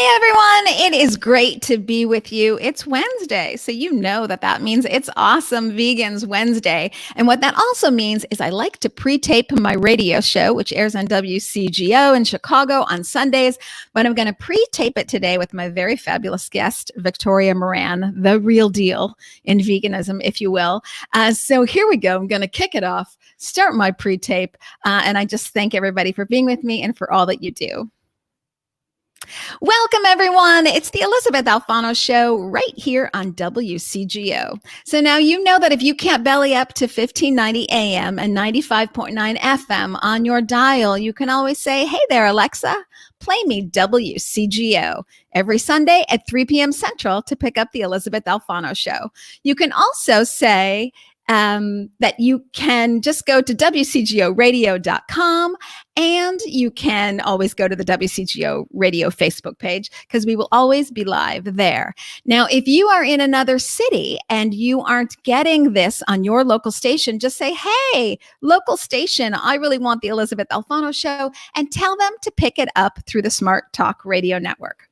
Hi, everyone. It is great to be with you. It's Wednesday, so you know that means it's Awesome Vegans Wednesday. And what that also means is I like to pre-tape my radio show, which airs on WCGO in Chicago on Sundays. But I'm going to pre-tape it today with my very fabulous guest, Victoria Moran, the real deal in veganism, if you will. So here we go. I'm going to kick it off, start my pre-tape, and I just thank everybody for being with me and for all that you do. Welcome, everyone. It's the Elysabeth Alfano Show right here on WCGO. So now you know that if you can't belly up to 1590 AM and 95.9 FM on your dial, you can always say, hey there, Alexa, play me WCGO every Sunday at 3 p.m. Central to pick up the Elysabeth Alfano Show. You can also say, that you can just go to WCGOradio.com, and you can always go to the WCGO Radio Facebook page because we will always be live there. Now, if you are in another city and you aren't getting this on your local station, just say, hey, local station, I really want the Elysabeth Alfano Show, and tell them to pick it up through the Smart Talk Radio Network.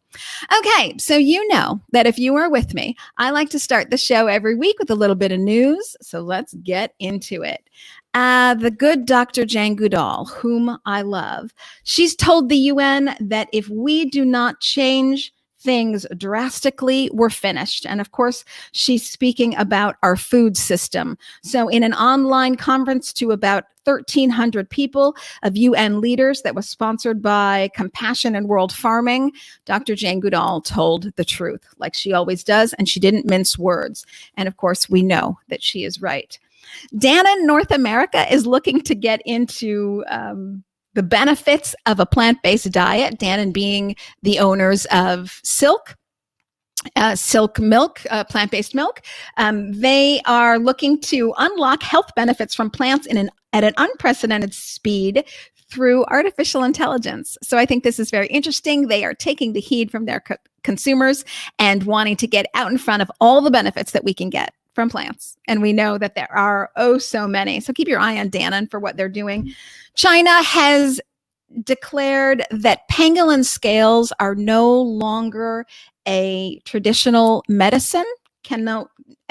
Okay, so you know that if you are with me, I like to start the show every week with a little bit of news. So let's get into it. The good Dr. Jane Goodall, whom I love, she's told the UN that if we do not change things drastically, we're finished. And of course, she's speaking about our food system. So in an online conference to about 1,300 people of UN leaders that was sponsored by Compassion and World Farming, Dr. Jane Goodall told the truth, like she always does, and she didn't mince words. And of course, we know that she is right. Dannon North America is looking to get into the benefits of a plant-based diet, Dannon being the owners of Silk milk, plant-based milk. They are looking to unlock health benefits from plants at an unprecedented speed through artificial intelligence. So I think this is very interesting. They are taking the heed from their consumers and wanting to get out in front of all the benefits that we can get from plants. And we know that there are so many. So keep your eye on Dannon for what they're doing. China has declared that pangolin scales are no longer a traditional medicine,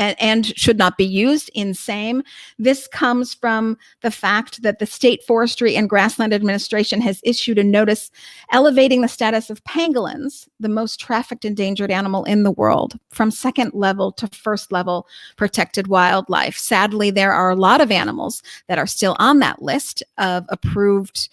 and should not be used in same. This comes from the fact that the State Forestry and Grassland Administration has issued a notice elevating the status of pangolins, the most trafficked endangered animal in the world, from second level to first level protected wildlife. Sadly, there are a lot of animals that are still on that list of approved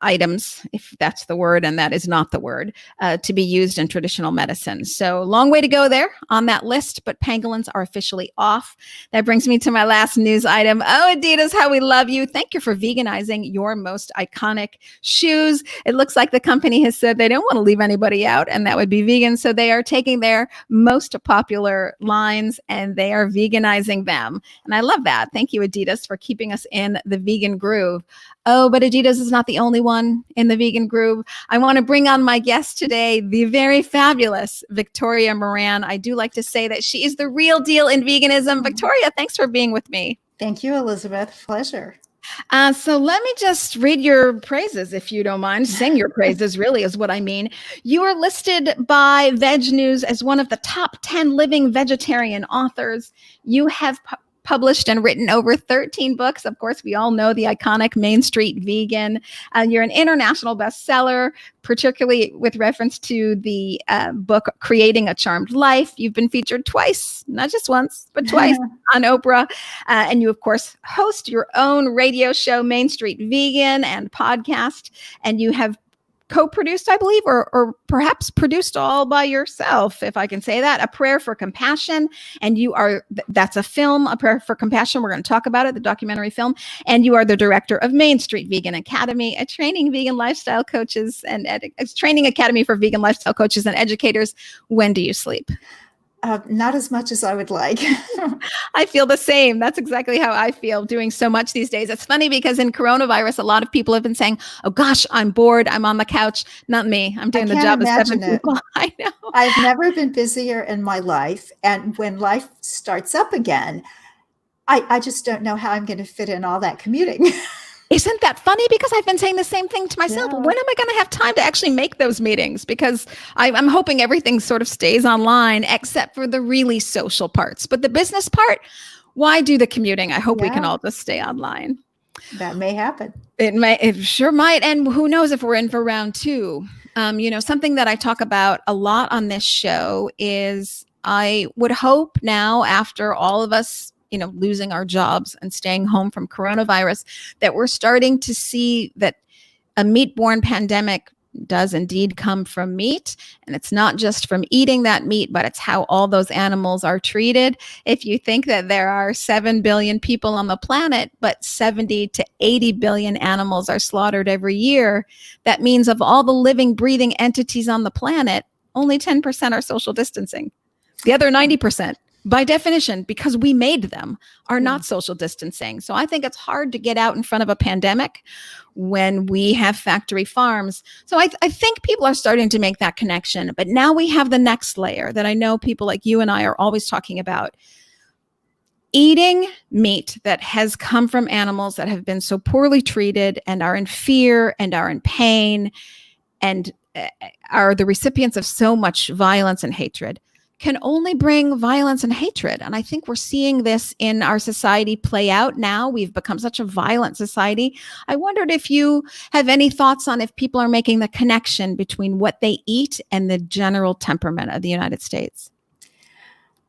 items, if that's the word, and that is not the word, to be used in traditional medicine. So long way to go there on that list, but pangolins are officially off. That brings me to my last news item. Oh, Adidas, how we love you. Thank you for veganizing your most iconic shoes. It looks like the company has said they don't want to leave anybody out, and that would be vegan. So they are taking their most popular lines and they are veganizing them. And I love that. Thank you, Adidas, for keeping us in the vegan groove. Oh, but Adidas is not the only one in the vegan groove. I want to bring on my guest today, the very fabulous Victoria Moran. I do like to say that she is the real deal in veganism. Victoria, thanks for being with me. Thank you, Elizabeth. Pleasure. So let me just read your praises, if you don't mind. Sing your praises, really, is what I mean. You are listed by VegNews as one of the top 10 living vegetarian authors. You have published and written over 13 books. Of course, we all know the iconic Main Street Vegan. You're an international bestseller, particularly with reference to the book Creating a Charmed Life. You've been featured twice, not just once, but twice on Oprah. And you, of course, host your own radio show, Main Street Vegan, and podcast. And you have co-produced, I believe, or perhaps produced all by yourself, if I can say that, A Prayer for Compassion. And that's a film, A Prayer for Compassion. We're going to talk about it, the documentary film. And you are the director of Main Street Vegan Academy, a training vegan lifestyle coaches and training academy for vegan lifestyle coaches and educators. When do you sleep? Not as much as I would like. I feel the same. That's exactly how I feel doing so much these days. It's funny because in coronavirus, a lot of people have been saying, oh gosh, I'm bored. I'm on the couch. Not me. I'm doing the job of 7 people. I know. I've never been busier in my life. And when life starts up again, I just don't know how I'm going to fit in all that commuting. Isn't that funny? Because I've been saying the same thing to myself. Yeah. When am I going to have time to actually make those meetings? Because I'm hoping everything sort of stays online, except for the really social parts. But the business part, why do the commuting? I hope we can Yeah. all just stay online. That may happen. It sure might. And who knows if we're in for round two. Something that I talk about a lot on this show is I would hope now, after all of us, losing our jobs and staying home from coronavirus, that we're starting to see that a meat-borne pandemic does indeed come from meat. And it's not just from eating that meat, but it's how all those animals are treated. If you think that there are 7 billion people on the planet, but 70 to 80 billion animals are slaughtered every year, that means of all the living, breathing entities on the planet, only 10% are social distancing. The other 90%, by definition, because we made them, are not social distancing. So I think it's hard to get out in front of a pandemic when we have factory farms. So I think people are starting to make that connection. But now we have the next layer that I know people like you and I are always talking about. Eating meat that has come from animals that have been so poorly treated and are in fear and are in pain and are the recipients of so much violence and hatred can only bring violence and hatred. And I think we're seeing this in our society play out now. We've become such a violent society. I wondered if you have any thoughts on if people are making the connection between what they eat and the general temperament of the United States.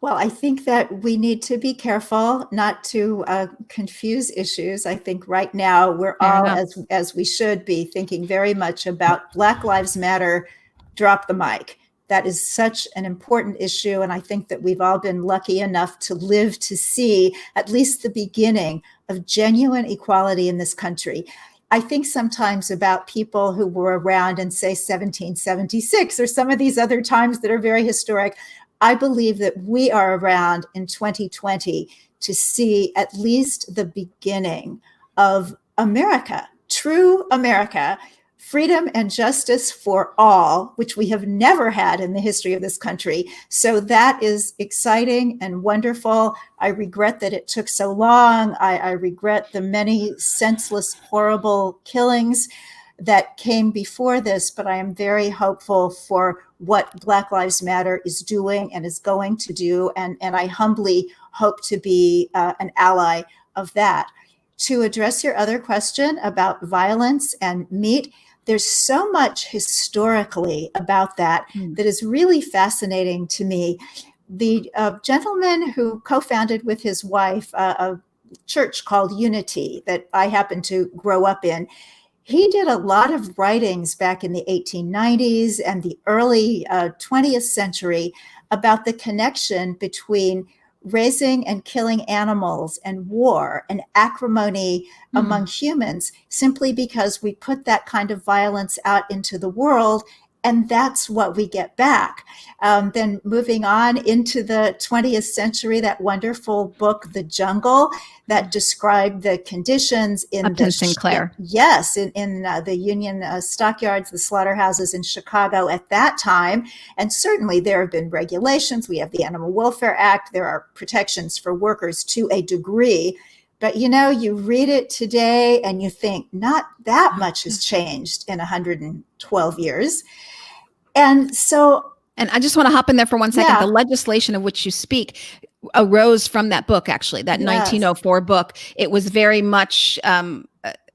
Well, I think that we need to be careful not to confuse issues. I think right now we're all, as we should be, thinking very much about Black Lives Matter, drop the mic. That is such an important issue. And I think that we've all been lucky enough to live to see at least the beginning of genuine equality in this country. I think sometimes about people who were around in, say, 1776 or some of these other times that are very historic. I believe that we are around in 2020 to see at least the beginning of America, true America, freedom and justice for all, which we have never had in the history of this country. So that is exciting and wonderful. I regret that it took so long. I regret the many senseless, horrible killings that came before this, but I am very hopeful for what Black Lives Matter is doing and is going to do. And I humbly hope to be an ally of that. To address your other question about violence and meat, there's so much historically about that that is really fascinating to me. The gentleman who co-founded with his wife a church called Unity that I happened to grow up in, he did a lot of writings back in the 1890s and the early 20th century about the connection between raising and killing animals and war and acrimony among humans, simply because we put that kind of violence out into the world, and that's what we get back. Then moving on into the 20th century, that wonderful book, The Jungle, that described the conditions in Upton Sinclair. In the Union stockyards, the slaughterhouses in Chicago at that time. And certainly there have been regulations. We have the Animal Welfare Act. There are protections for workers to a degree. But, you read it today and you think not that much has changed in 112 years. And I just want to hop in there for 1 second. Yeah. The legislation of which you speak arose from that book, actually, that 1904 book. It was very much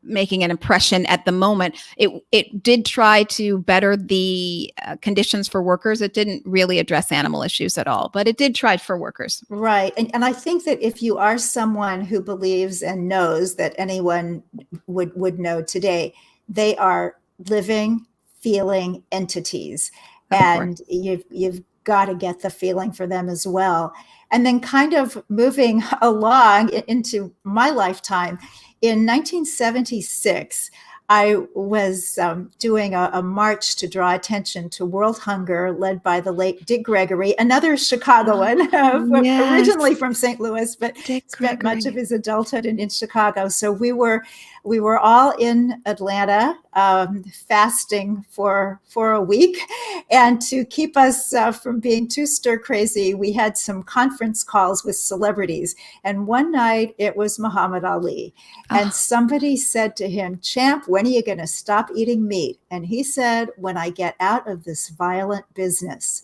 making an impression at the moment. It did try to better the conditions for workers. It didn't really address animal issues at all, but it did try for workers. Right. And I think that if you are someone who believes and knows that anyone would know today, they are living, feeling entities. And you've got to get the feeling for them as well. And then kind of moving along into my lifetime, in 1976, I was doing a march to draw attention to world hunger led by the late Dick Gregory, another Chicagoan, originally from St. Louis, but spent much of his adulthood in Chicago. So we were all in Atlanta fasting for a week. And to keep us from being too stir crazy, we had some conference calls with celebrities. And one night it was Muhammad Ali. And somebody said to him, "Champ, when are you going to stop eating meat?" And he said, "When I get out of this violent business."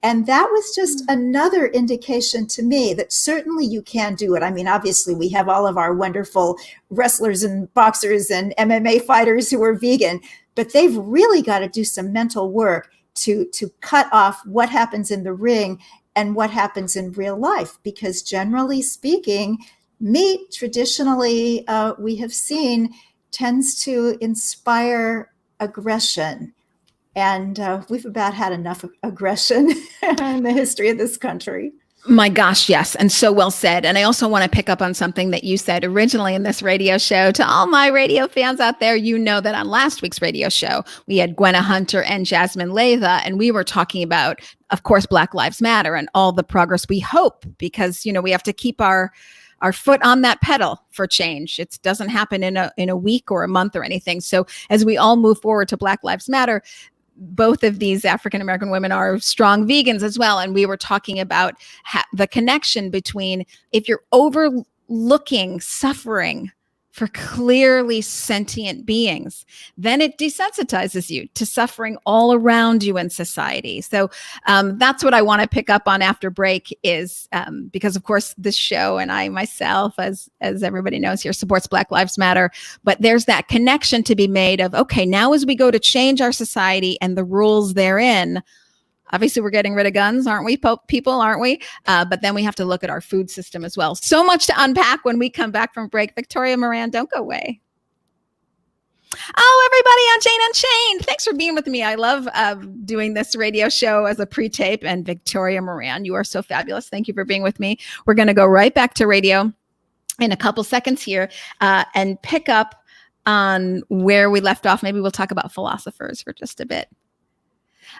And that was just another indication to me that certainly you can do it. I mean, obviously, we have all of our wonderful wrestlers and boxers and MMA fighters who are vegan, but they've really got to do some mental work to cut off what happens in the ring and what happens in real life. Because generally speaking, meat traditionally, we have seen, tends to inspire aggression. And we've about had enough aggression in the history of this country. My gosh, yes. And so well said. And I also want to pick up on something that you said originally in this radio show. To all my radio fans out there, you know that on last week's radio show, we had Gwenna Hunter and Jasmine Latha, and we were talking about, of course, Black Lives Matter and all the progress we hope, because, you know, we have to keep our foot on that pedal for change. It doesn't happen in a week or a month or anything. So as we all move forward to Black Lives Matter, both of these African-American women are strong vegans as well. And we were talking about the connection between, if you're overlooking suffering for clearly sentient beings, then it desensitizes you to suffering all around you in society. So that's what I want to pick up on after break is because, of course, this show and I myself, as everybody knows here, supports Black Lives Matter. But there's that connection to be made of, okay, now as we go to change our society and the rules therein, obviously, we're getting rid of guns, aren't we, people, aren't we? But then we have to look at our food system as well. So much to unpack when we come back from break. Victoria, Moran, don't go away. Oh, everybody on Jane Unchained. Thanks for being with me. I love doing this radio show as a pre-tape. And Victoria, Moran, you are so fabulous. Thank you for being with me. We're going to go right back to radio in a couple seconds here and pick up on where we left off. Maybe we'll talk about philosophers for just a bit.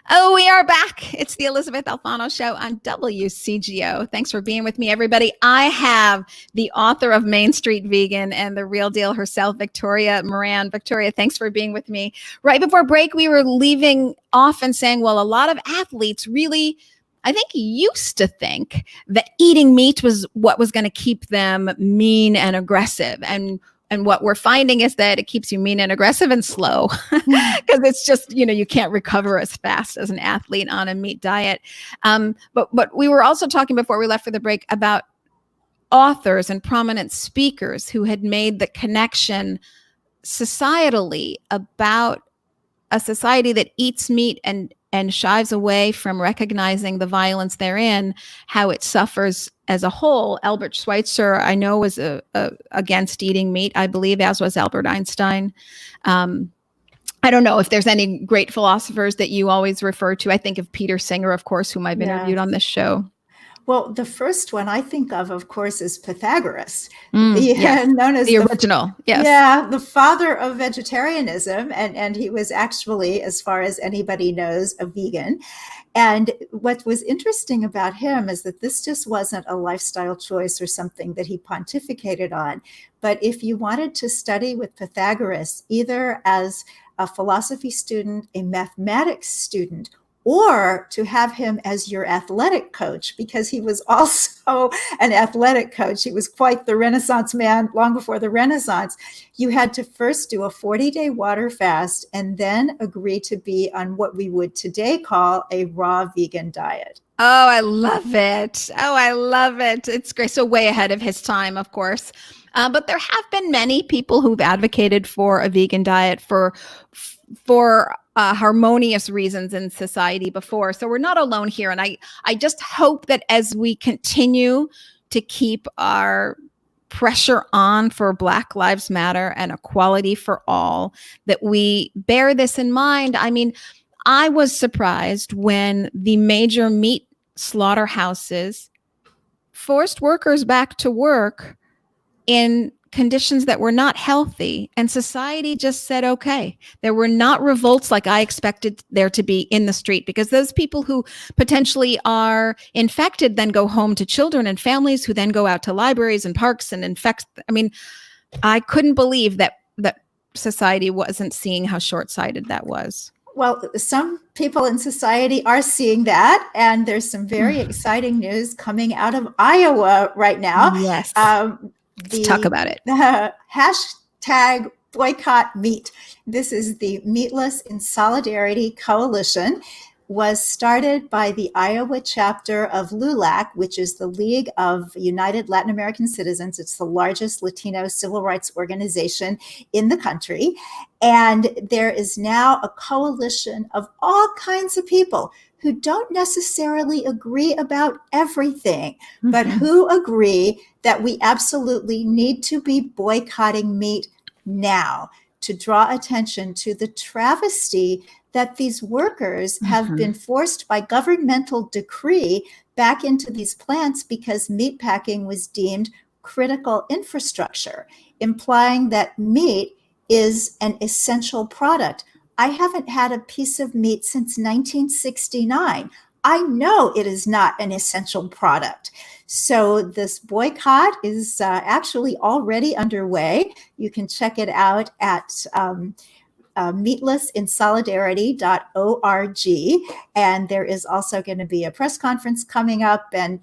Oh, we are back. It's the Elysabeth Alfano Show on WCGO. Thanks for being with me, everybody. I have the author of Main Street Vegan and the real deal herself, Victoria Moran. Victoria, thanks for being with me. Right before break, we were leaving off and saying, well, a lot of athletes really, I think, used to think that eating meat was what was going to keep them mean and aggressive. And what we're finding is that it keeps you mean and aggressive and slow because it's just, you know, you can't recover as fast as an athlete on a meat diet. But we were also talking before we left for the break about authors and prominent speakers who had made the connection societally about a society that eats meat and shies away from recognizing the violence therein, how it suffers as a whole. Albert Schweitzer, I know, was against eating meat, I believe, as was Albert Einstein. I don't know if there's any great philosophers that you always refer to. I think of Peter Singer, of course, whom I've interviewed on this show. Well, the first one I think of course, is Pythagoras, yes. known as the original. Yes. Yeah, the father of vegetarianism. And he was actually, as far as anybody knows, a vegan. And what was interesting about him is that this just wasn't a lifestyle choice or something that he pontificated on. But if you wanted to study with Pythagoras, either as a philosophy student, a mathematics student, or to have him as your athletic coach, because he was also an athletic coach. He was quite the Renaissance man long before the Renaissance. You had to first do a 40-day water fast and then agree to be on what we would today call a raw vegan diet. Oh, I love it. Oh, I love it. It's great. So way ahead of his time, of course. But there have been many people who've advocated for a vegan diet for harmonious reasons in society before. So we're not alone here. And I just hope that as we continue to keep our pressure on for Black Lives Matter and equality for all, that we bear this in mind. I mean, I was surprised when the major meat slaughterhouses forced workers back to work in conditions that were not healthy, and society just said, okay. There were not revolts like I expected there to be in the street, because those people who potentially are infected then go home to children and families who then go out to libraries and parks and infect. I mean, I couldn't believe that society wasn't seeing how short-sighted that was. Well, some people in society are seeing that, and there's some very exciting news coming out of Iowa right now. Yes. Let's talk about it. Hashtag boycott meat. This is the Meatless in Solidarity Coalition, was started by the Iowa chapter of LULAC, which is the League of United Latin American Citizens. It's the largest Latino civil rights organization in the country. And there is now a coalition of all kinds of people who don't necessarily agree about everything, but who agree that we absolutely need to be boycotting meat now to draw attention to the travesty that these workers have been forced by governmental decree back into these plants because meatpacking was deemed critical infrastructure, implying that meat is an essential product. I haven't had a piece of meat since 1969. I know it is not an essential product. So this boycott is actually already underway. You can check it out at meatlessinsolidarity.org. And there is also going to be a press conference coming up and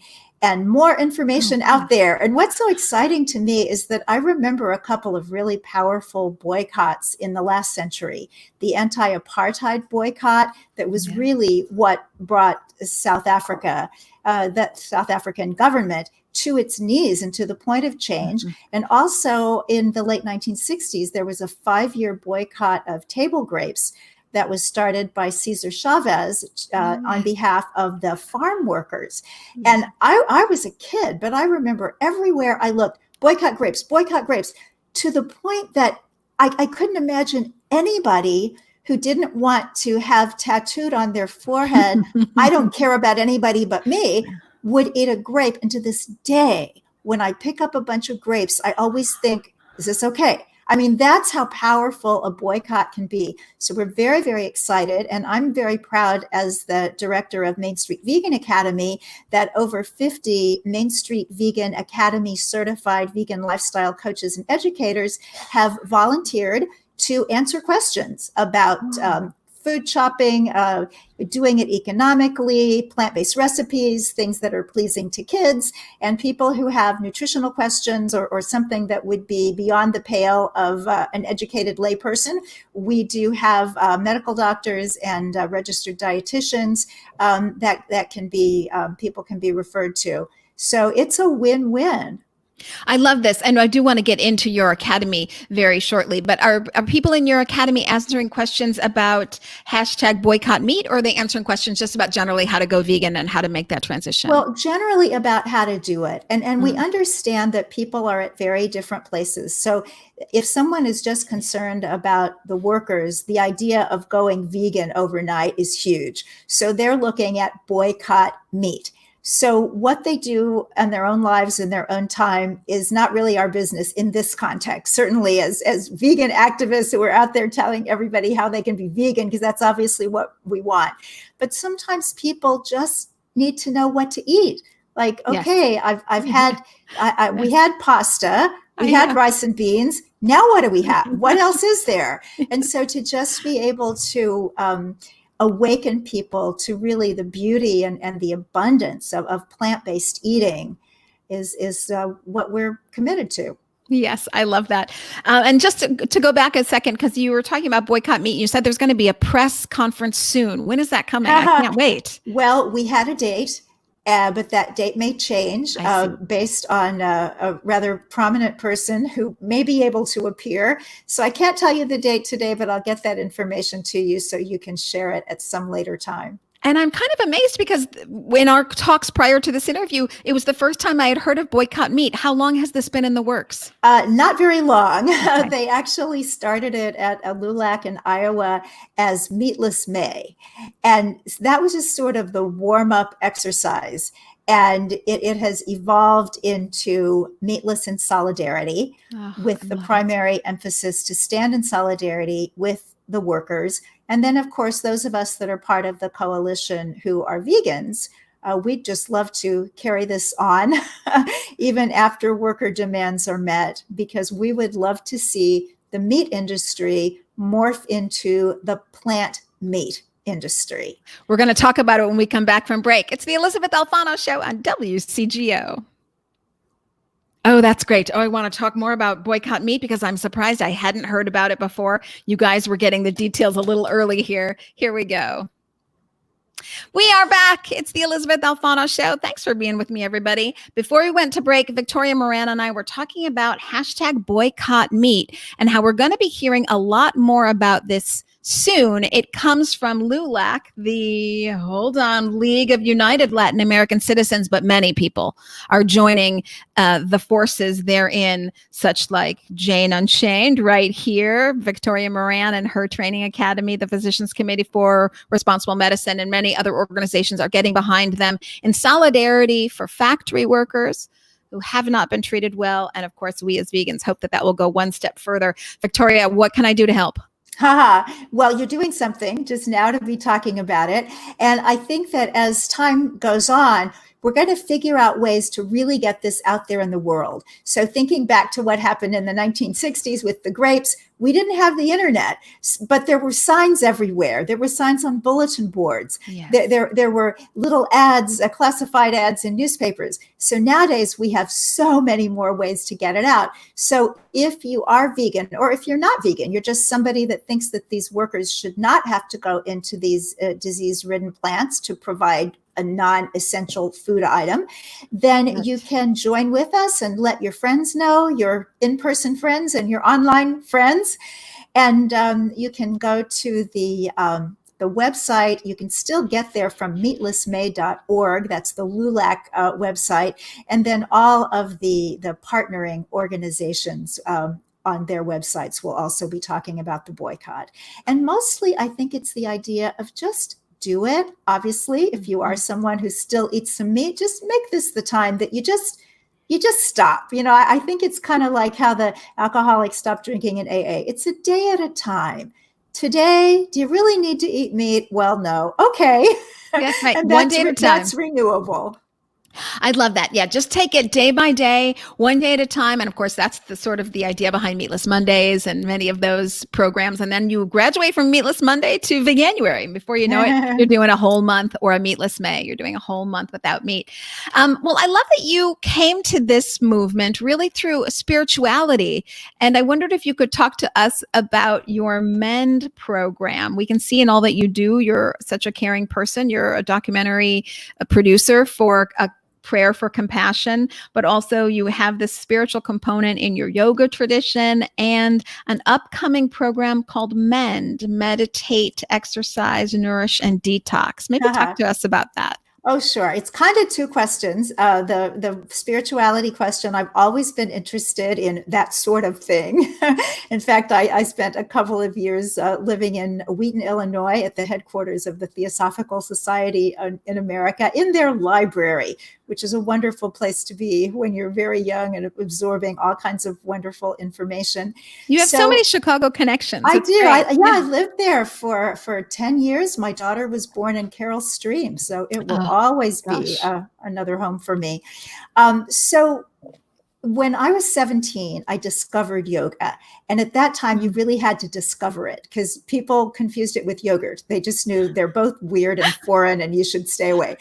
more information out there. And what's so exciting to me is that I remember a couple of really powerful boycotts in the last century. The anti-apartheid boycott that was really what brought South Africa, that South African government, to its knees and to the point of change. And also in the late 1960s, there was a 5-year boycott of table grapes that was started by Cesar Chavez on behalf of the farm workers. And I was a kid, but I remember everywhere I looked, boycott grapes, to the point that I couldn't imagine anybody who didn't want to have tattooed on their forehead, I don't care about anybody but me, would eat a grape. And to this day, when I pick up a bunch of grapes, I always think, is this okay? I mean, that's how powerful a boycott can be. So we're very, very excited. And I'm very proud as the director of Main Street Vegan Academy that over 50 Main Street Vegan Academy certified vegan lifestyle coaches and educators have volunteered to answer questions about food shopping, doing it economically, plant-based recipes, things that are pleasing to kids, and people who have nutritional questions or something that would be beyond the pale of an educated layperson. We do have medical doctors and registered dietitians that can be, people can be referred to. So it's a win-win. I love this. And I do want to get into your academy very shortly, but are people in your academy answering questions about hashtag boycott meat, or are they answering questions just about generally how to go vegan and how to make that transition? Well, generally about how to do it. And we understand that people are at very different places. So if someone is just concerned about the workers, the idea of going vegan overnight is huge. So they're looking at boycott meat. So what they do in their own lives in their own time is not really our business in this context. Certainly as vegan activists who are out there telling everybody how they can be vegan, because that's obviously what we want. But sometimes people just need to know what to eat. Like, okay, I've had, we had pasta, we had rice and beans. Now what do we have? What else is there? And so to just be able to awaken people to really the beauty and the abundance of plant-based eating is what we're committed to. Yes, I love that. And just to go back a second, because you were talking about boycott meat, you said there's going to be a press conference soon. When is that coming? I can't wait. Well, we had a date. But that date may change based on a rather prominent person who may be able to appear. So I can't tell you the date today, but I'll get that information to you so you can share it at some later time. And I'm kind of amazed because in our talks prior to this interview, it was the first time I had heard of boycott meat. How long has this been in the works? Not very long. Okay. They actually started it at LULAC in Iowa as Meatless May. And that was just sort of the warm-up exercise. And it has evolved into Meatless in Solidarity with the primary emphasis to stand in solidarity with the workers. And then, of course, those of us that are part of the coalition who are vegans, we'd just love to carry this on even after worker demands are met, because we would love to see the meat industry morph into the plant meat industry. We're going to talk about it when we come back from break. It's the Elysabeth Alfano Show on WCGO. Oh, that's great. Oh, I want to talk more about boycott meat because I'm surprised I hadn't heard about it before. You guys were getting the details a little early here. Here we go. We are back. It's the Elysabeth Alfano Show. Thanks for being with me, everybody. Before we went to break, Victoria Moran and I were talking about hashtag boycott meat and how we're going to be hearing a lot more about this soon. It comes from LULAC, the League of United Latin American Citizens, but many people are joining the forces therein, such like Jane Unchained right here, Victoria Moran and her training academy, the Physicians Committee for Responsible Medicine, and many other organizations are getting behind them in solidarity for factory workers who have not been treated well. And of course, we as vegans hope that that will go one step further. Victoria, what can I do to help? Well, you're doing something just now to be talking about it. And I think that as time goes on, we're going to figure out ways to really get this out there in the world. So thinking back to what happened in the 1960s with the grapes, we didn't have the internet, but there were signs everywhere. There were signs on bulletin boards. Yes. There were little ads, classified ads in newspapers. So nowadays we have so many more ways to get it out. So if you are vegan, or if you're not vegan, you're just somebody that thinks that these workers should not have to go into these disease-ridden plants to provide a non-essential food item, then yes, you can join with us and let your friends know, your in-person friends and your online friends. And you can go to the website. You can still get there from meatlessmay.org. That's the LULAC website. And then all of the partnering organizations on their websites will also be talking about the boycott. And mostly, I think it's the idea of just do it. Obviously, if you are someone who still eats some meat, just make this the time that you just stop. You know, I think it's kind of like how the alcoholics stop drinking in AA. It's a day at a time. Today, do you really need to eat meat? Well, no. Okay. Yes, right. One day at a time. That's renewable. I love that. Yeah, just take it day by day, one day at a time. And of course, that's the sort of the idea behind Meatless Mondays and many of those programs. And then you graduate from Meatless Monday to Veganuary. Before you know it, you're doing a whole month, or a Meatless May. You're doing a whole month without meat. Well, I love that you came to this movement really through spirituality. And I wondered if you could talk to us about your MEND program. We can see in all that you do, you're such a caring person. You're a documentary producer for a prayer for compassion, but also you have this spiritual component in your yoga tradition and an upcoming program called MEND, Meditate, Exercise, Nourish, and Detox. Maybe talk to us about that. Oh, sure. It's kind of two questions. The spirituality question, I've always been interested in that sort of thing. In fact, I spent a couple of years living in Wheaton, Illinois, at the headquarters of the Theosophical Society in America, in their library, which is a wonderful place to be when you're very young and absorbing all kinds of wonderful information. You have so many Chicago connections. I do. I lived there for 10 years. My daughter was born in Carroll Stream, so it will always be another home for me. So when I was 17, I discovered yoga. And at that time, you really had to discover it because people confused it with yogurt. They just knew they're both weird and foreign and you should stay away.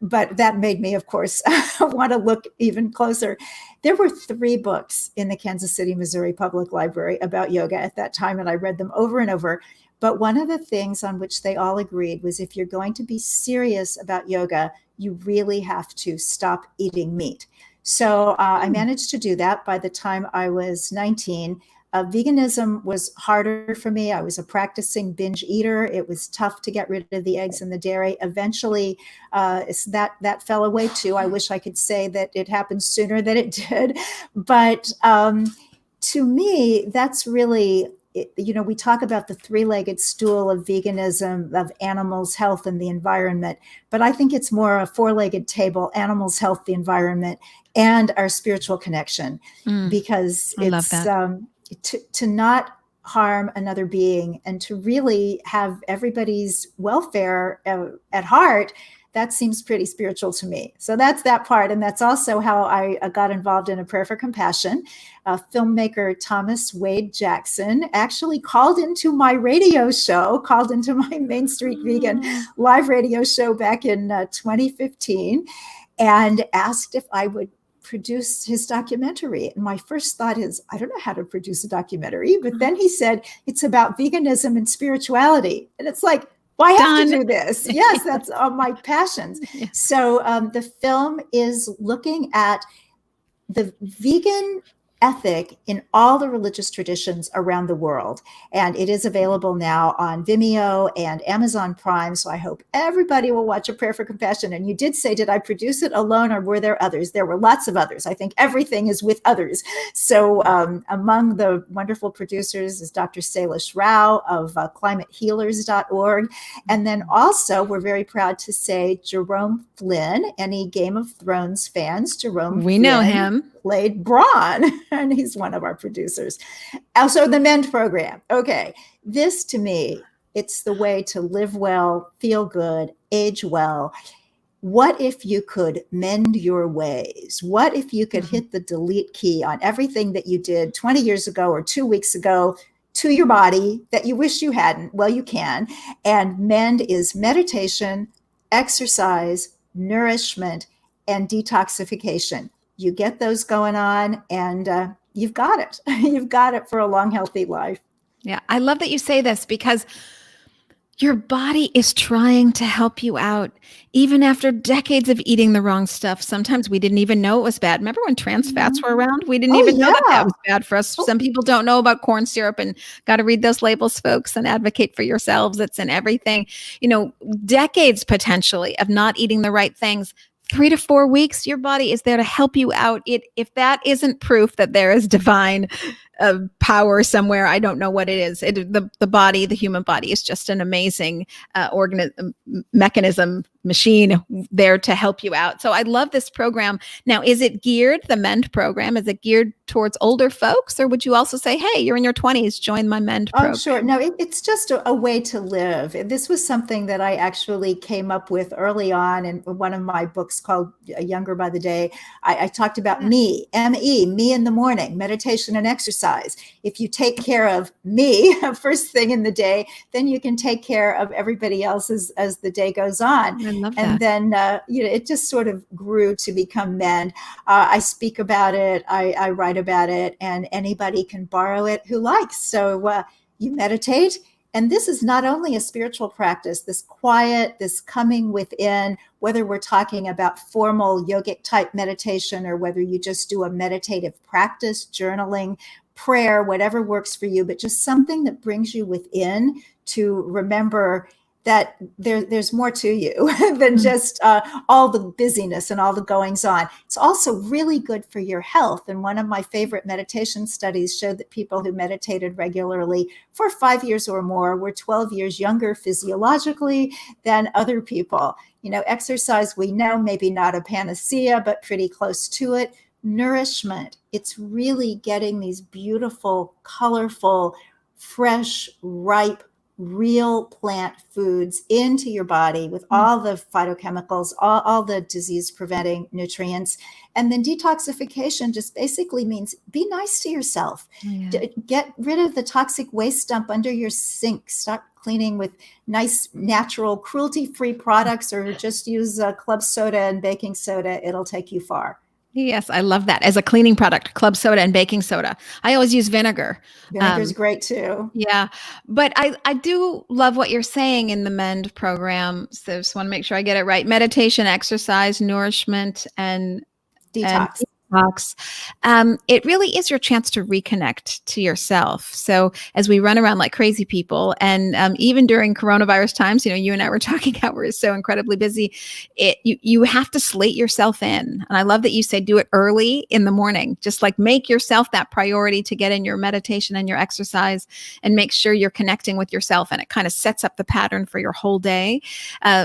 But that made me, of course, want to look even closer. There were 3 books in the Kansas City, Missouri Public Library about yoga at that time, and I read them over and over. But one of the things on which they all agreed was if you're going to be serious about yoga, you really have to stop eating meat. So I managed to do that by the time I was 19. Veganism was harder for me. I was a practicing binge eater. It was tough to get rid of the eggs and the dairy. Eventually, that fell away too. I wish I could say that it happened sooner than it did. But to me, that's really, we talk about the 3-legged stool of veganism, of animals, health, and the environment. But I think it's more a 4-legged table: animals, health, the environment, and our spiritual connection. Because it's to not harm another being and to really have everybody's welfare at heart, that seems pretty spiritual to me. So that's that part. And that's also how I got involved in A Prayer for Compassion. Filmmaker Thomas Wade Jackson actually called into my radio show, called into my Main Street Vegan live radio show back in 2015, and asked if I would produce his documentary. And my first thought is, I don't know how to produce a documentary. But then he said, it's about veganism and spirituality. And it's like, well, I have to do this. Yes, that's all my passions. Yeah. So the film is looking at the vegan ethic in all the religious traditions around the world. And it is available now on Vimeo and Amazon Prime. So I hope everybody will watch A Prayer for Compassion. And you did say, did I produce it alone or were there others? There were lots of others. I think everything is with others. So among the wonderful producers is Dr. Salish Rao of climatehealers.org. And then also we're very proud to say Jerome Flynn, any Game of Thrones fans, Jerome We Flynn know him. Played Braun, and he's one of our producers. Also, the MEND program. Okay, this to me, it's the way to live well, feel good, age well. What if you could mend your ways? What if you could hit the delete key on everything that you did 20 years ago or 2 weeks ago to your body that you wish you hadn't? Well, you can. And MEND is meditation, exercise, nourishment, and detoxification. You get those going on and you've got it. You've got it for a long, healthy life. Yeah. I love that you say this because your body is trying to help you out. Even after decades of eating the wrong stuff, sometimes we didn't even know it was bad. Remember when trans fats were around? We didn't even know that was bad for us. Some people don't know about corn syrup, and got to read those labels, folks, and advocate for yourselves. It's in everything. You know, decades potentially of not eating the right things. 3 to 4 weeks, your body is there to help you out. If that isn't proof that there is divine power somewhere, I don't know what it is. The body, the human body, is just an amazing mechanism, machine there to help you out. So I love this program. Now, is it geared, the MEND program, is it geared towards older folks, or would you also say, hey, you're in your 20s, join my MEND program? Oh, sure. No, it's just a way to live. This was something that I actually came up with early on in one of my books called Younger by the Day. I talked about me in the morning, meditation and exercise. If you take care of me first thing in the day, then you can take care of everybody else as the day goes on. I love that. And then, it just sort of grew to become MEND. I speak about it. I write about it, and anybody can borrow it who likes. So you meditate. And this is not only a spiritual practice, this quiet, this coming within, whether we're talking about formal yogic type meditation or whether you just do a meditative practice, journaling, prayer, whatever works for you, but just something that brings you within to remember that there's more to you than just all the busyness and all the goings on. It's also really good for your health. And one of my favorite meditation studies showed that people who meditated regularly for 5 years or more were 12 years younger physiologically than other people. Exercise, we know, maybe not a panacea, but pretty close to it. Nourishment, it's really getting these beautiful, colorful, fresh, ripe, real plant foods into your body with all the phytochemicals, all the disease preventing nutrients. And then detoxification just basically means be nice to yourself. Get rid of the toxic waste dump under your sink. Start cleaning with nice, natural, cruelty-free products, or just use club soda and baking soda. It'll take you far. Yes, I love that. As a cleaning product, club soda and baking soda. I always use vinegar. Vinegar's great too. Yeah. But I do love what you're saying in the MEND program. So just want to make sure I get it right. Meditation, exercise, nourishment, and detox. It really is your chance to reconnect to yourself. So as we run around like crazy people, and even during coronavirus times, you and I were talking how we're so incredibly busy, you have to slate yourself in. And I love that you say do it early in the morning. Just like make yourself that priority to get in your meditation and your exercise, and make sure you're connecting with yourself. And it kind of sets up the pattern for your whole day.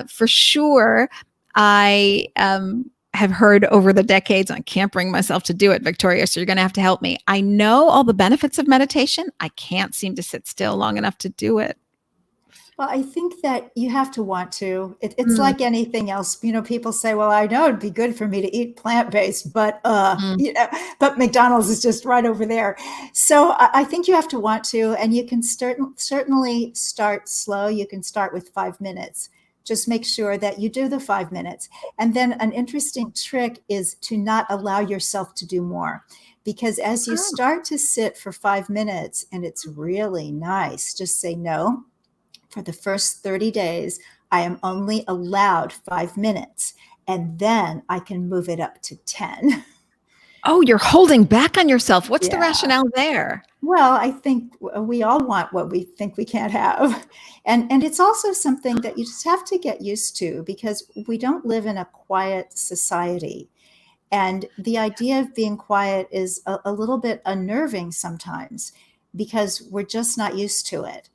For sure, I have heard over the decades, I can't bring myself to do it, Victoria, so you're going to have to help me. I know all the benefits of meditation. I can't seem to sit still long enough to do it. Well, I think that you have to want to. It's like anything else. People say, "Well, I know it'd be good for me to eat plant-based, but but McDonald's is just right over there." So I think you have to want to, and you can certainly start slow. You can start with 5 minutes. Just make sure that you do the 5 minutes. And then an interesting trick is to not allow yourself to do more. Because as you start to sit for 5 minutes and it's really nice, just say no. For the first 30 days, I am only allowed 5 minutes, and then I can move it up to 10. Oh, you're holding back on yourself. What's the Yeah. rationale there? Well, I think we all want what we think we can't have. And it's also something that you just have to get used to, because we don't live in a quiet society. And the idea of being quiet is a little bit unnerving sometimes, because we're just not used to it.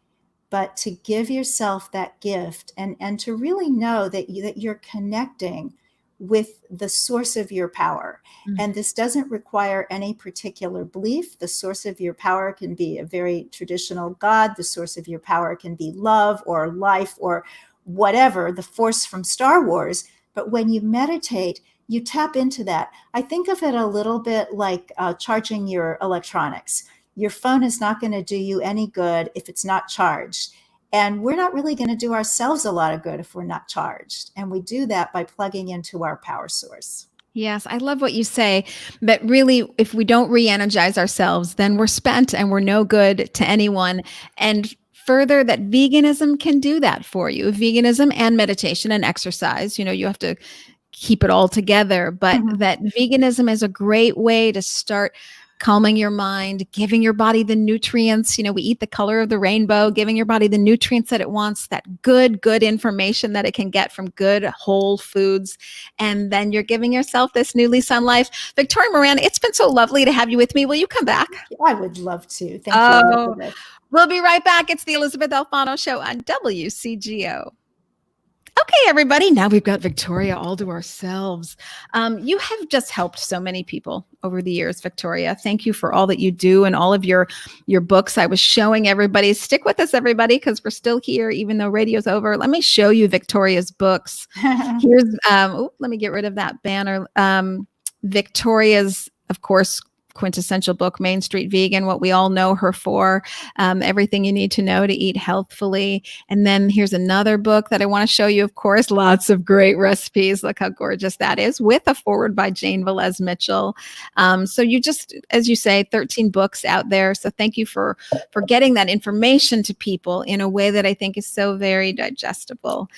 But to give yourself that gift, and to really know that you're connecting with the source of your power. And this doesn't require any particular belief. The source of your power can be a very traditional God. The source of your power can be love or life or whatever, the force from Star Wars. But when you meditate, you tap into that. I think of it a little bit like charging your electronics. Your phone is not going to do you any good if it's not charged. And we're not really going to do ourselves a lot of good if we're not charged. And we do that by plugging into our power source. Yes, I love what you say. But really, if we don't re-energize ourselves, then we're spent and we're no good to anyone. And further, that veganism can do that for you. Veganism and meditation and exercise, you have to keep it all together. But that veganism is a great way to start calming your mind, giving your body the nutrients. We eat the color of the rainbow, giving your body the nutrients that it wants, that good information that it can get from good whole foods. And then you're giving yourself this new lease on life. Victoria Moran, it's been so lovely to have you with me. Will you come back? I would love to. Thank you, Elizabeth. We'll be right back. It's the Elysabeth Alfano Show on WCGO. Okay, everybody. Now we've got Victoria all to ourselves. You have just helped so many people over the years, Victoria. Thank you for all that you do and all of your books. I was showing everybody. Stick with us, everybody, because we're still here, even though radio's over. Let me show you Victoria's books. Here's, let me get rid of that banner. Victoria's, of course, quintessential book, Main Street Vegan, what we all know her for, everything you need to know to eat healthfully. And then here's another book that I want to show you, of course, lots of great recipes. Look how gorgeous that is, with a foreword by Jane Velez Mitchell. So you just, as you say, 13 books out there. So thank you for getting that information to people in a way that I think is so very digestible.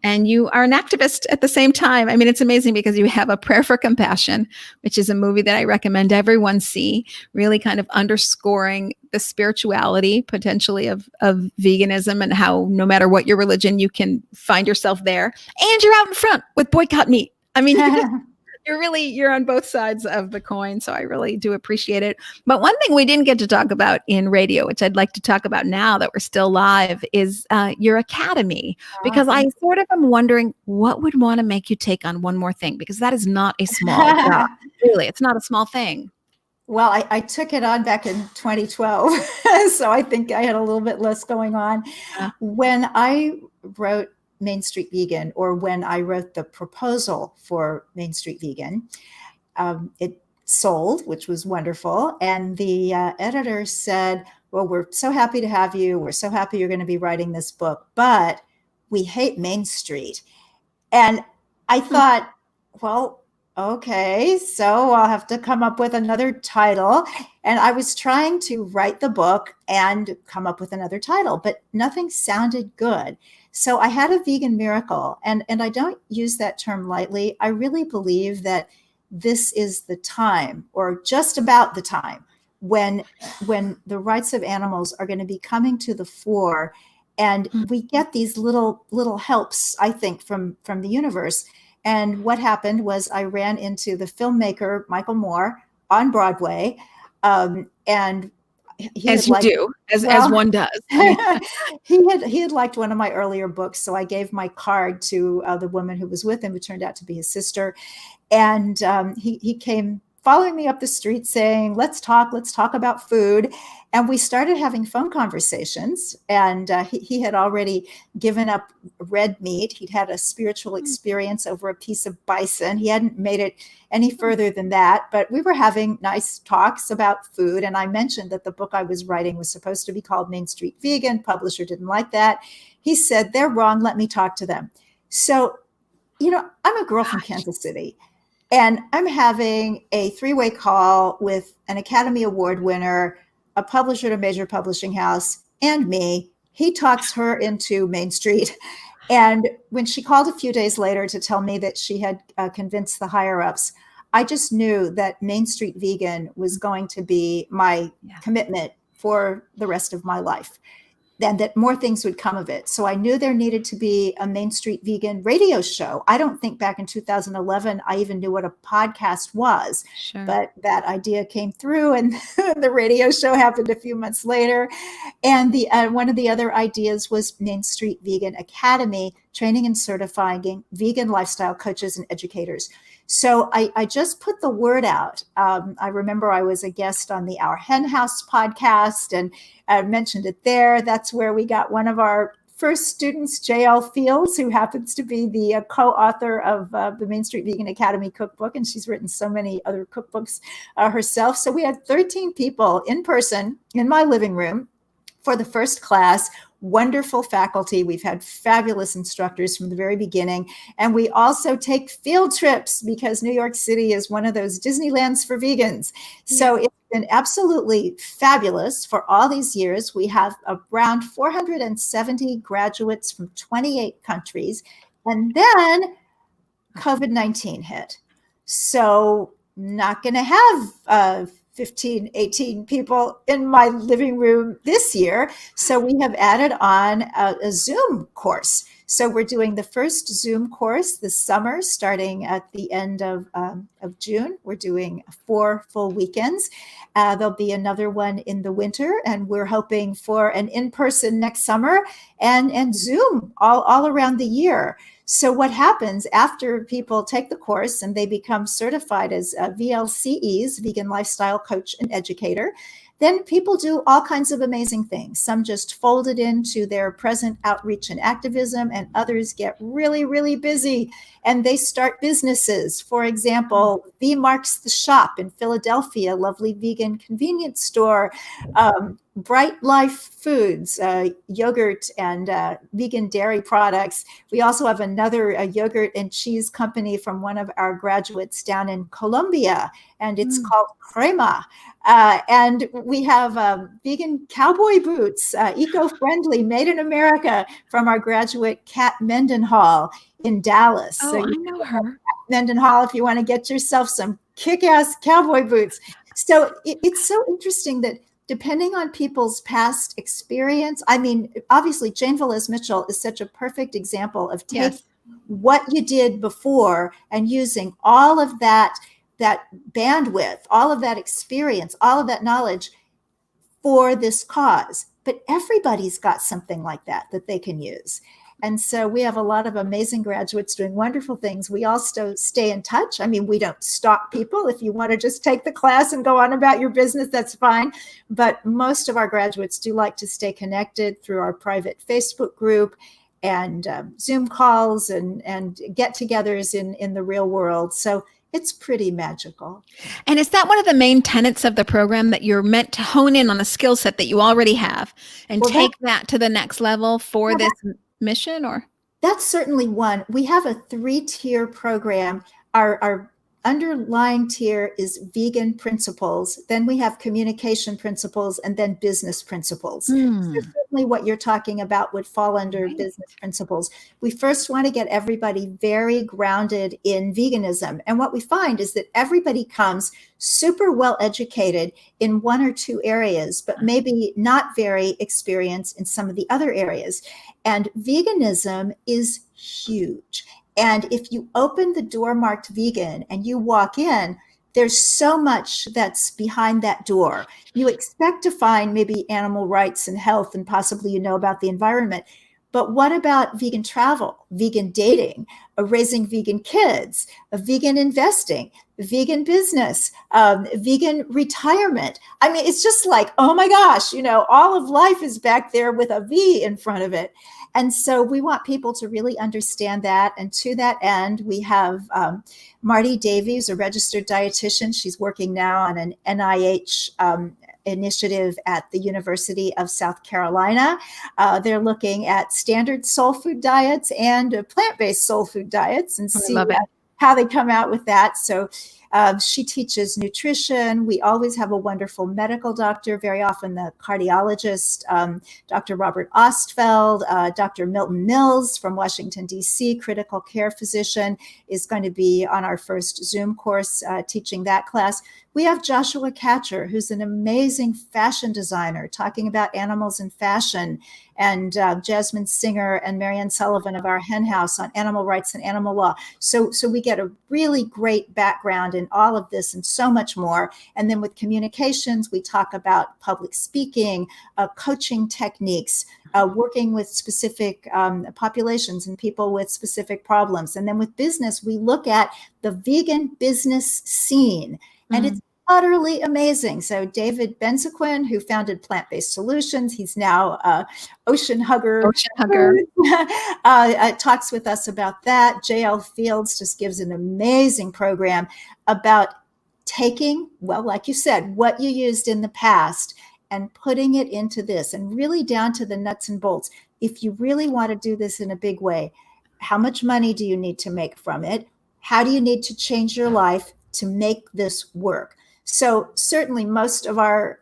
And you are an activist at the same time. I mean, it's amazing because you have A Prayer for Compassion, which is a movie that I recommend everyone see, really kind of underscoring the spirituality potentially of veganism, and how no matter what your religion, you can find yourself there. And you're out in front with Boycott Meat. I mean, you're on both sides of the coin. So I really do appreciate it. But one thing we didn't get to talk about in radio, which I'd like to talk about now that we're still live, is your academy. Because I sort of am wondering what would want to make you take on one more thing, because that is not a small job. Really, it's not a small thing. Well, I took it on back in 2012. So I think I had a little bit less going on. When I wrote Main Street Vegan, or when I wrote the proposal for Main Street Vegan, it sold, which was wonderful. And the editor said, well, we're so happy to have you. We're so happy you're going to be writing this book, but we hate Main Street. And I thought, well, okay, so I'll have to come up with another title. And I was trying to write the book and come up with another title, but nothing sounded good. So I had a vegan miracle, and I don't use that term lightly. I really believe that this is the time, or just about the time, when the rights of animals are going to be coming to the fore, and we get these little helps, I think, from the universe. And what happened was I ran into the filmmaker Michael Moore on Broadway, and as one does. He had liked one of my earlier books, so I gave my card to the woman who was with him, who turned out to be his sister, and he came following me up the street saying, let's talk about food. And we started having phone conversations. And he had already given up red meat. He'd had a spiritual experience over a piece of bison. He hadn't made it any further than that, but we were having nice talks about food. And I mentioned that the book I was writing was supposed to be called Main Street Vegan. Publisher didn't like that. He said, they're wrong. Let me talk to them. So, I'm a girl from Kansas City. And I'm having a 3-way call with an Academy Award winner, a publisher at a major publishing house, and me. He talks her into Main Street. And when she called a few days later to tell me that she had convinced the higher-ups, I just knew that Main Street Vegan was going to be my commitment for the rest of my life, and that more things would come of it. So I knew there needed to be a Main Street Vegan radio show. I don't think back in 2011, I even knew what a podcast was, but that idea came through, and the radio show happened a few months later. And one of the other ideas was Main Street Vegan Academy, training and certifying vegan lifestyle coaches and educators. So I just put the word out. I remember I was a guest on the Our Hen House podcast, and I mentioned it there. That's where we got one of our first students, J.L. Fields, who happens to be the co-author of the Main Street Vegan Academy cookbook, and she's written so many other cookbooks herself. So we had 13 people in person in my living room for the first class. Wonderful faculty. We've had fabulous instructors from the very beginning. And we also take field trips because New York City is one of those Disneylands for vegans. So it's been absolutely fabulous for all these years. We have around 470 graduates from 28 countries. And then COVID-19 hit. So not going to have 15, 18 people in my living room this year. So we have added on a Zoom course. So we're doing the first Zoom course this summer, starting at the end of June. We're doing 4 full weekends. There'll be another one in the winter, and we're hoping for an in-person next summer and Zoom all around the year. So what happens after people take the course and they become certified as VLCEs, Vegan Lifestyle Coach and Educator, then people do all kinds of amazing things. Some just fold it into their present outreach and activism, and others get really, really busy and they start businesses. For example, V Marks the Shop in Philadelphia, lovely vegan convenience store. Bright Life Foods, yogurt and vegan dairy products. We also have another yogurt and cheese company from one of our graduates down in Colombia, and it's called Crema. And we have vegan cowboy boots, eco-friendly, made in America, from our graduate Kat Mendenhall in Dallas. Oh, so I know her. Mendenhall, if you want to get yourself some kick-ass cowboy boots. So it's so interesting that depending on people's past experience, I mean, obviously, Jane Velez Mitchell is such a perfect example of taking what you did before and using all of that bandwidth, all of that experience, all of that knowledge for this cause. But everybody's got something like that they can use. And so we have a lot of amazing graduates doing wonderful things. We also stay in touch. I mean, we don't stalk people. If you want to just take the class and go on about your business, that's fine. But most of our graduates do like to stay connected through our private Facebook group and Zoom calls and get-togethers in the real world. So it's pretty magical. And is that one of the main tenets of the program, that you're meant to hone in on a skill set that you already have and take that to the next level for this mission? Or that's certainly one. We have a 3-tier program. Our underlying tier is vegan principles. Then we have communication principles, and then business principles. So certainly what you're talking about would fall under business principles. We first want to get everybody very grounded in veganism. And what we find is that everybody comes super well educated in 1 or 2 areas, but maybe not very experienced in some of the other areas. And veganism is huge. And if you open the door marked vegan and you walk in, there's so much that's behind that door. You expect to find maybe animal rights and health, and possibly about the environment. But what about vegan travel, vegan dating, raising vegan kids, vegan investing, vegan business, vegan retirement? I mean, it's just like, oh my gosh, all of life is back there with a V in front of it. And so we want people to really understand that. And to that end, we have Marty Davies, a registered dietitian. She's working now on an NIH initiative at the University of South Carolina. They're looking at standard soul food diets and plant-based soul food diets and see how they come out with that. So she teaches nutrition. We always have a wonderful medical doctor, very often the cardiologist, Dr. Robert Ostfeld, Dr. Milton Mills from Washington, D.C., critical care physician, is going to be on our first Zoom course teaching that class. We have Joshua Catcher, who's an amazing fashion designer, talking about animals in fashion, and Jasmine Singer and Marianne Sullivan of our Hen House on animal rights and animal law. So we get a really great background in all of this and so much more. And then with communications, we talk about public speaking, coaching techniques, working with specific populations and people with specific problems. And then with business, we look at the vegan business scene, and it's utterly amazing. So David Benzequin, who founded Plant-Based Solutions, he's now Ocean Hugger. Talks with us about that. JL Fields just gives an amazing program about taking, well, like you said, what you used in the past and putting it into this, and really down to the nuts and bolts. If you really want to do this in a big way, how much money do you need to make from it? How do you need to change your life to make this work? So certainly most of our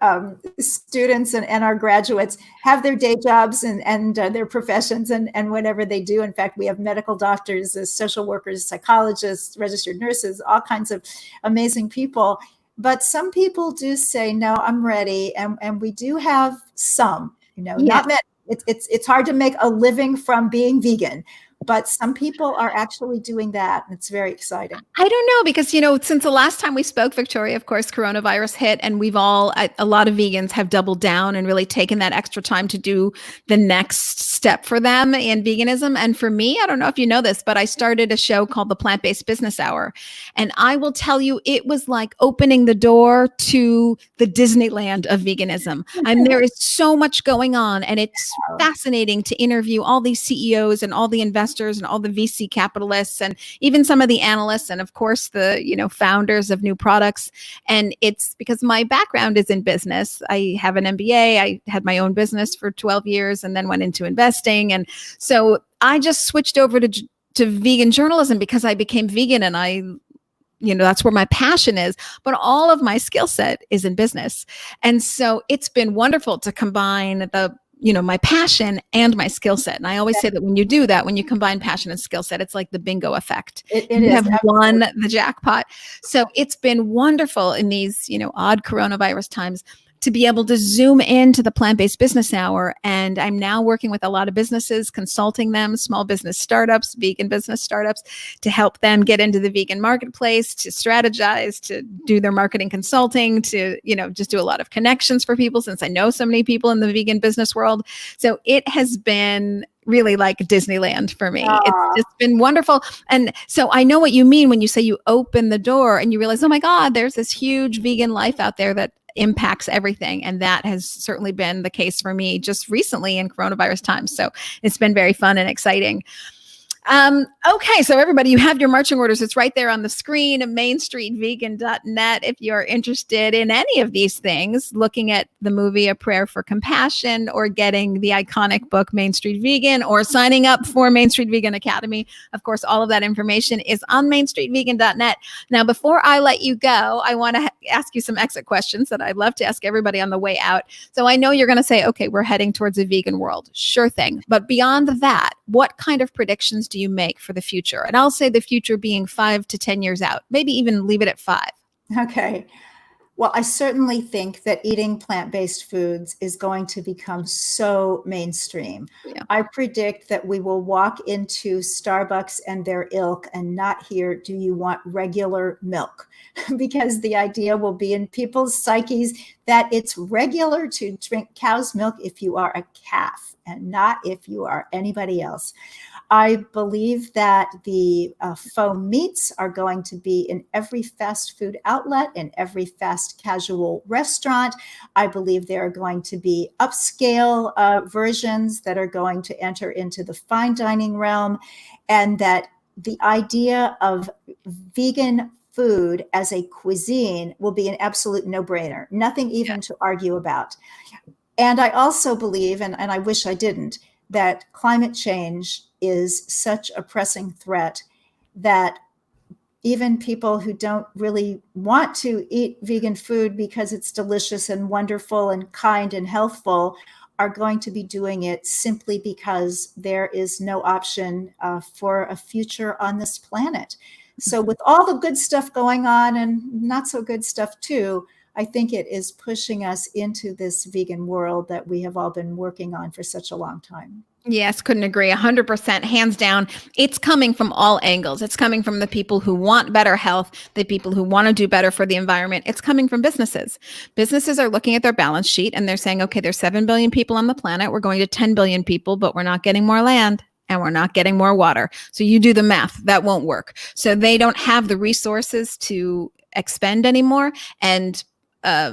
students and our graduates have their day jobs and their professions and whatever they do. In fact, we have medical doctors, social workers, psychologists, registered nurses, all kinds of amazing people. But some people do say, no, I'm ready. And we do have some, not many. It's hard to make a living from being vegan. But some people are actually doing that. And it's very exciting. I don't know, because, since the last time we spoke, Victoria, of course, coronavirus hit, and a lot of vegans have doubled down and really taken that extra time to do the next step for them in veganism. And for me, I don't know if you know this, but I started a show called the Plant-Based Business Hour. And I will tell you, it was like opening the door to the Disneyland of veganism. And there is so much going on, and it's fascinating to interview all these CEOs and all the investors and all the VC capitalists and even some of the analysts and of course the founders of new products. And it's because my background is in business. I have an MBA. I had my own business for 12 years and then went into investing. And so I just switched over to vegan journalism because I became vegan, and that's where my passion is, but all of my skill set is in business. And so it's been wonderful to combine my passion and my skill set. And I always say that when you do that, when you combine passion and skill set, it's like the bingo effect. You have won the jackpot. So it's been wonderful in these, odd coronavirus times to be able to zoom into the Plant-Based Business Hour. And I'm now working with a lot of businesses, consulting them, small business startups, vegan business startups, to help them get into the vegan marketplace, to strategize, to do their marketing consulting, to, just do a lot of connections for people, since I know so many people in the vegan business world. So it has been really like Disneyland for me. It's just been wonderful. And so I know what you mean when you say you open the door and you realize, oh my God, there's this huge vegan life out there that impacts everything. And that has certainly been the case for me just recently in coronavirus times. So it's been very fun and exciting. Okay, so everybody, you have your marching orders. It's right there on the screen, mainstreetvegan.net. If you're interested in any of these things, looking at the movie A Prayer for Compassion, or getting the iconic book Main Street Vegan, or signing up for Main Street Vegan Academy, of course, all of that information is on mainstreetvegan.net. Now, before I let you go, I want to ask you some exit questions that I'd love to ask everybody on the way out. So I know you're going to say, okay, we're heading towards a vegan world. Sure thing. But beyond that, what kind of predictions do you make for the future? And I'll say the future being 5 to 10 years out, maybe even leave it at 5. Okay. Well, I certainly think that eating plant-based foods is going to become so mainstream. Yeah. I predict that we will walk into Starbucks and their ilk and not hear, "Do you want regular milk?" Because the idea will be in people's psyches that it's regular to drink cow's milk if you are a calf and not if you are anybody else. I believe that the faux meats are going to be in every fast food outlet, in every fast casual restaurant. I believe there are going to be upscale versions that are going to enter into the fine dining realm, and that the idea of vegan food as a cuisine will be an absolute no-brainer, nothing even to argue about. And I also believe, and I wish I didn't, that climate change is such a pressing threat that even people who don't really want to eat vegan food because it's delicious and wonderful and kind and healthful are going to be doing it simply because there is no option for a future on this planet. So with all the good stuff going on and not so good stuff too, I think it is pushing us into this vegan world that we have all been working on for such a long time. Yes, couldn't agree. 100%, hands down. It's coming from all angles. It's coming from the people who want better health, the people who want to do better for the environment. It's coming from businesses. Businesses are looking at their balance sheet and they're saying, okay, there's 7 billion people on the planet. We're going to 10 billion people, but we're not getting more land and we're not getting more water. So you do the math. That won't work. So they don't have the resources to expend anymore. And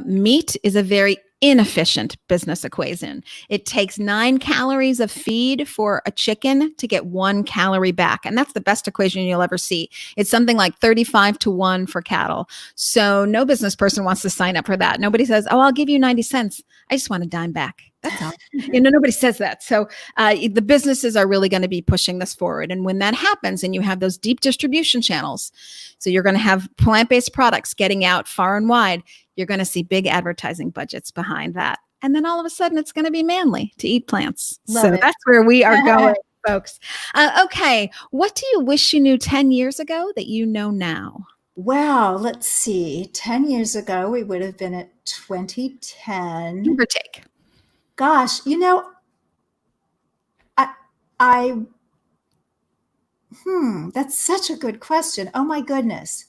meat is a very inefficient business equation. It takes 9 calories of feed for a chicken to get 1 calorie back. And that's the best equation you'll ever see. It's something like 35-1 for cattle. So no business person wants to sign up for that. Nobody says, oh, I'll give you 90 cents. I just want a dime back. That's all. Nobody says that. So the businesses are really going to be pushing this forward. And when that happens and you have those deep distribution channels, so you're going to have plant-based products getting out far and wide, you're going to see big advertising budgets behind that. And then all of a sudden it's going to be manly to eat plants. Love it. That's where we are going, folks. Okay. What do you wish you knew 10 years ago that you know now? Wow. Let's see. 10 years ago, we would have been at 2010. Give or take. Gosh, that's such a good question. Oh my goodness.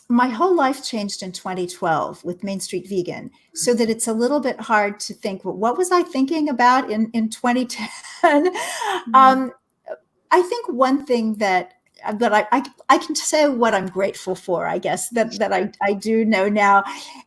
My whole life changed in 2012 with Main Street Vegan, so that it's a little bit hard to think, well, what was I thinking about in 2010? I think one thing that I can say what I'm grateful for, I guess, that I do know now.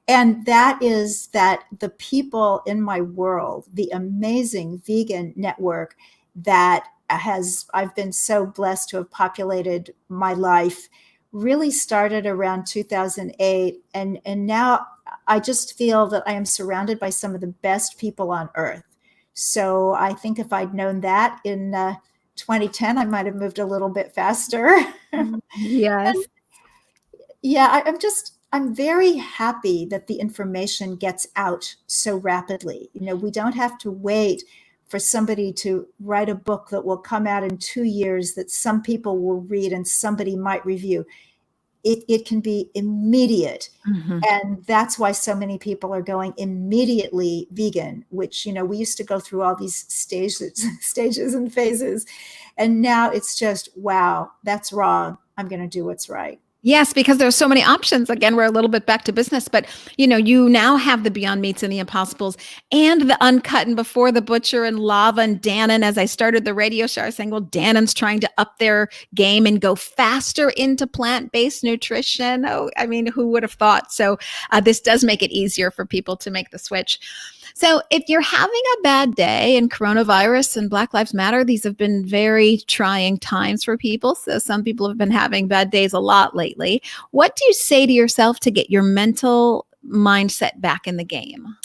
And that is that the people in my world, the amazing vegan network that I've been so blessed to have populated my life, really started around 2008. And now I just feel that I am surrounded by some of the best people on earth. So I think if I'd known that in 2010, I might have moved a little bit faster. Yes. I'm very happy that the information gets out so rapidly. We don't have to wait for somebody to write a book that will come out in 2 years that some people will read and somebody might review. It can be immediate. Mm-hmm. And that's why so many people are going immediately vegan, which, we used to go through all these stages and phases. And now it's just, wow, that's wrong. I'm going to do what's right. Yes, because there's so many options. Again, we're a little bit back to business, but you now have the Beyond Meats and the Impossibles and the Uncut and Before the Butcher and Lava and Dannon. As I started the radio show, I was saying, well, Dannon's trying to up their game and go faster into plant-based nutrition. Oh, I mean, who would have thought? So this does make it easier for people to make the switch. So if you're having a bad day, and coronavirus and Black Lives Matter, these have been very trying times for people. So some people have been having bad days a lot lately. What do you say to yourself to get your mental mindset back in the game?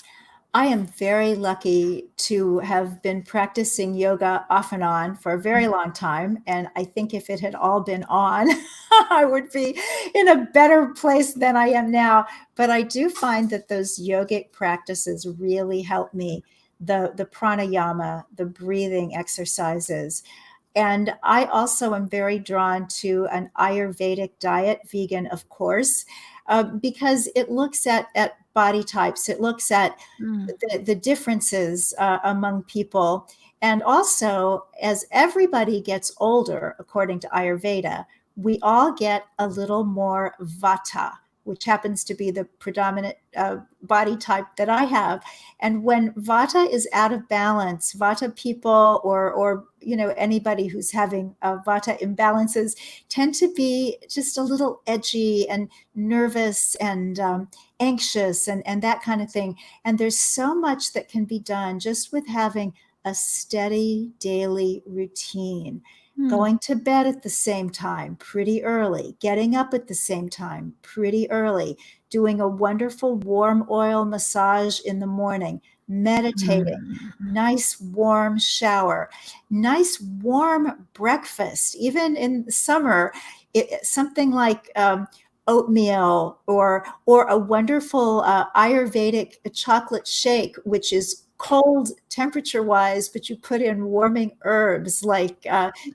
I am very lucky to have been practicing yoga off and on for a very long time. And I think if it had all been on, I would be in a better place than I am now. But I do find that those yogic practices really help me. The pranayama, the breathing exercises. And I also am very drawn to an Ayurvedic diet, vegan, of course, because it looks at body types. It looks at the differences among people. And also, as everybody gets older, according to Ayurveda, we all get a little more vata, which happens to be the predominant body type that I have. And when vata is out of balance, vata people or anybody who's having vata imbalances tend to be just a little edgy and nervous and anxious and that kind of thing. And there's so much that can be done just with having a steady daily routine. Going to bed at the same time pretty early, getting up at the same time pretty early, doing a wonderful warm oil massage in the morning, meditating, nice warm shower, nice warm breakfast. Even in summer, something like oatmeal or a wonderful Ayurvedic chocolate shake, which is cold temperature wise, but you put in warming herbs like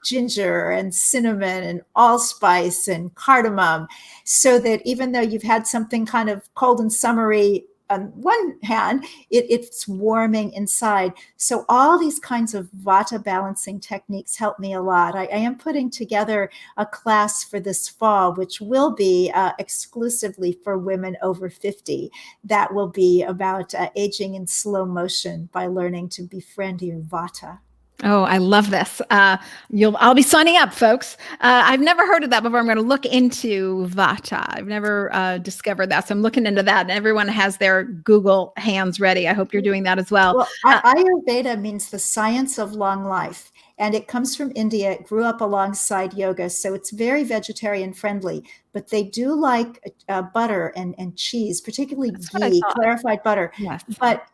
ginger and cinnamon and allspice and cardamom, so that even though you've had something kind of cold and summery on one hand, it's warming inside. So all these kinds of vata balancing techniques help me a lot. I am putting together a class for this fall, which will be exclusively for women over 50. That will be about aging in slow motion by learning to befriend your vata. Oh, I love this. I'll be signing up, folks. I've never heard of that before. I'm going to look into vata. I've never discovered that. So I'm looking into that, and everyone has their Google hands ready. I hope you're doing that as well. Well, Ayurveda means the science of long life, and it comes from India. It grew up alongside yoga, so it's very vegetarian friendly, but they do like butter and cheese, particularly ghee, clarified butter. Yes. But,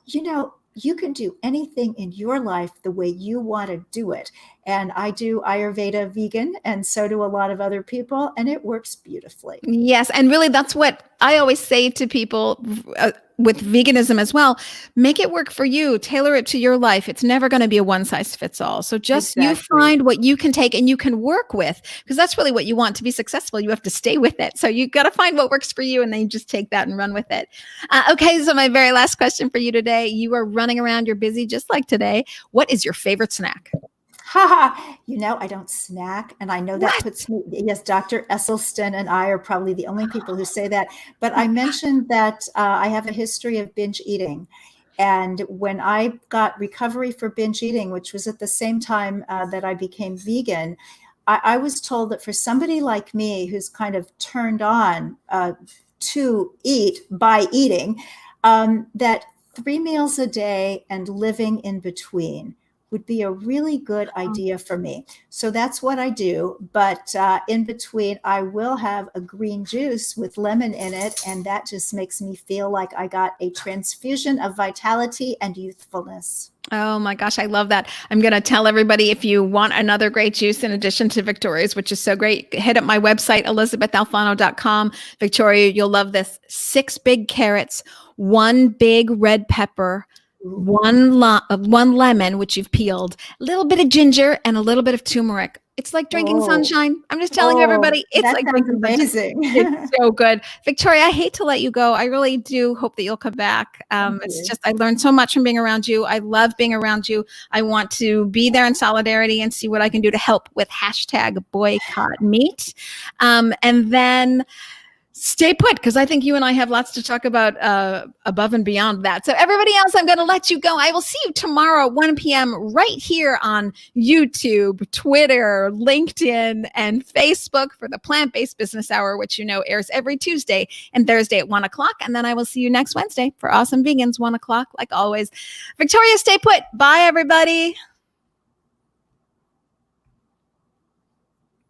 you can do anything in your life the way you want to do it. And I do Ayurveda vegan, and so do a lot of other people, and it works beautifully. Yes. And really, that's what I always say to people with veganism as well. Make it work for you. Tailor it to your life. It's never going to be a one size fits all. So just you find what you can take and you can work with, because that's really what you want to be successful. You have to stay with it. So you got to find what works for you, and then you just take that and run with it. Okay. So my very last question for you today, you are running around, you're busy just like today. What is your favorite snack? I don't snack, and I know that puts me, yes, Dr. Esselstyn and I are probably the only people who say that, but I mentioned that I have a history of binge eating. And when I got recovery for binge eating, which was at the same time that I became vegan, I was told that for somebody like me who's kind of turned on to eat by eating, that 3 meals a day and living in between would be a really good idea for me. So that's what I do. But in between, I will have a green juice with lemon in it. And that just makes me feel like I got a transfusion of vitality and youthfulness. Oh my gosh, I love that. I'm going to tell everybody, if you want another great juice in addition to Victoria's, which is so great, hit up my website, ElysabethAlfano.com. Victoria, you'll love this. 6 big carrots, 1 big red pepper, 1 lemon, which you've peeled, a little bit of ginger, and a little bit of turmeric. It's like drinking sunshine. I'm just telling everybody, it's like drinking amazing. It's so good. Victoria, I hate to let you go. I really do hope that you'll come back. It's just, I learned so much from being around you. I love being around you. I want to be there in solidarity and see what I can do to help with #boycottmeat. And then stay put, because I think you and I have lots to talk about above and beyond that. So everybody else, I'm going to let you go. I will see you tomorrow at 1 p.m. right here on YouTube, Twitter, LinkedIn, and Facebook for the Plant-Based Business Hour, which airs every Tuesday and Thursday at 1 o'clock. And then I will see you next Wednesday for Awesome Vegans, 1 o'clock, like always. Victoria, stay put. Bye, everybody.